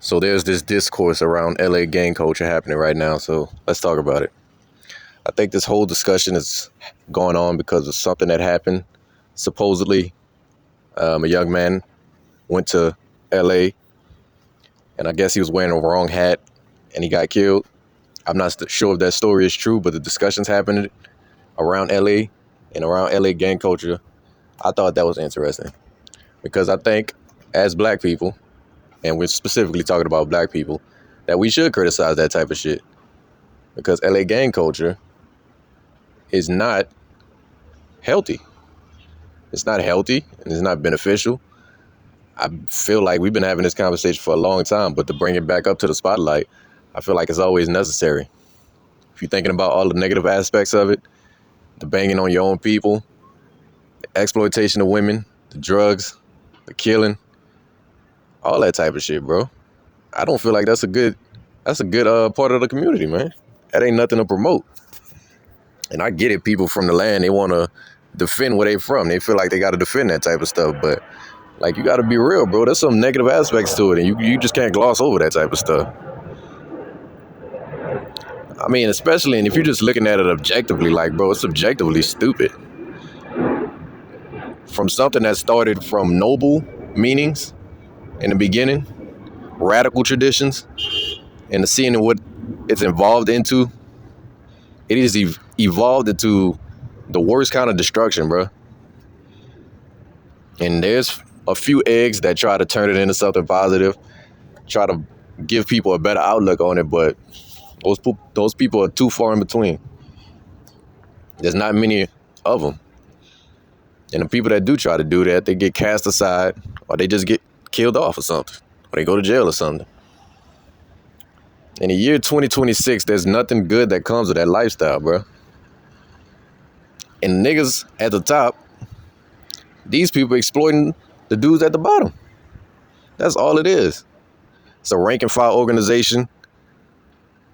So there's this discourse around LA gang culture happening right now. So let's talk about it. I think this whole discussion is going on because of something that happened. Supposedly, a young man went to LA and I guess he was wearing a wrong hat and he got killed. I'm not sure if that story is true, but the discussions happened around LA and around LA gang culture. I thought that was interesting because I think as black people, and we're specifically talking about black people, that we should criticize that type of shit because LA gang culture is not healthy. It's not healthy and it's not beneficial. I feel like we've been having this conversation for a long time, but to bring it back up to the spotlight, I feel like it's always necessary. If you're thinking about all the negative aspects of it, the banging on your own people, the exploitation of women, the drugs, the killing, all that type of shit, bro. I don't feel like that's a good part of the community, man. That ain't nothing to promote. And I get it, people from the land, they want to defend where they from. They feel like they got to defend that type of stuff, but like, you got to be real, bro. There's some negative aspects to it, and you just can't gloss over that type of stuff. I mean, especially, and if you're just looking at it objectively, like, bro, it's objectively stupid. From something that started from noble meanings in the beginning, radical traditions, and seeing what it's evolved into, it is evolved into the worst kind of destruction, bro. And there's a few eggs that try to turn it into something positive, try to give people a better outlook on it, but those people are too far in between. There's not many of them. And the people that do try to do that, they get cast aside, or they just get killed off or something, or they go to jail or something. In the year 2026, there's nothing good that comes with that lifestyle, bro. And niggas at the top, these people exploiting the dudes at the bottom. That's all it is. It's a rank and file organization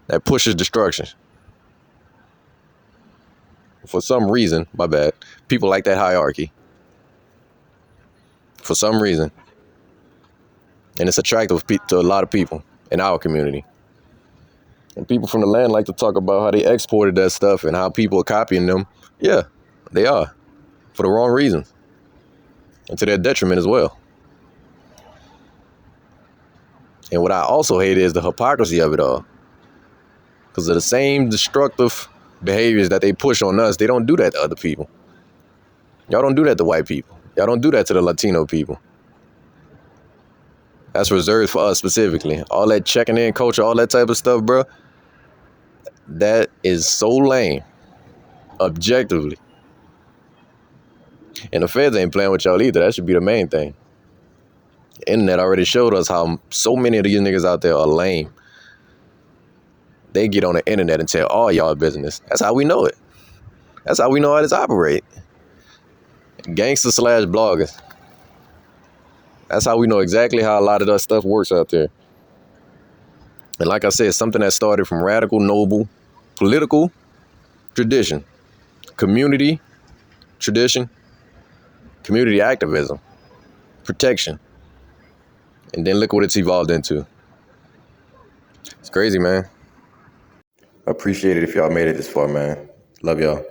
that pushes destruction. For some reason, my bad, people like that hierarchy. For some reason. And it's attractive to a lot of people in our community. And people from the land like to talk about how they exported that stuff and how people are copying them. Yeah, they are. For the wrong reasons. And to their detriment as well. And what I also hate is the hypocrisy of it all. Because of the same destructive behaviors that they push on us, they don't do that to other people. Y'all don't do that to white people. Y'all don't do that to the Latino people. That's reserved for us specifically. All that checking in culture, all that type of stuff, bro. That is so lame. Objectively. And the feds ain't playing with y'all either. That should be the main thing. The internet already showed us how so many of these niggas out there are lame. They get on the internet and tell all y'all business. That's how we know it. That's how we know how this operates. Gangsters / bloggers. That's how we know exactly how a lot of that stuff works out there. And like I said, something that started from radical, noble, political tradition, community tradition, community activism, protection. And then look what it's evolved into. It's crazy, man. I appreciate it if y'all made it this far, man. Love y'all.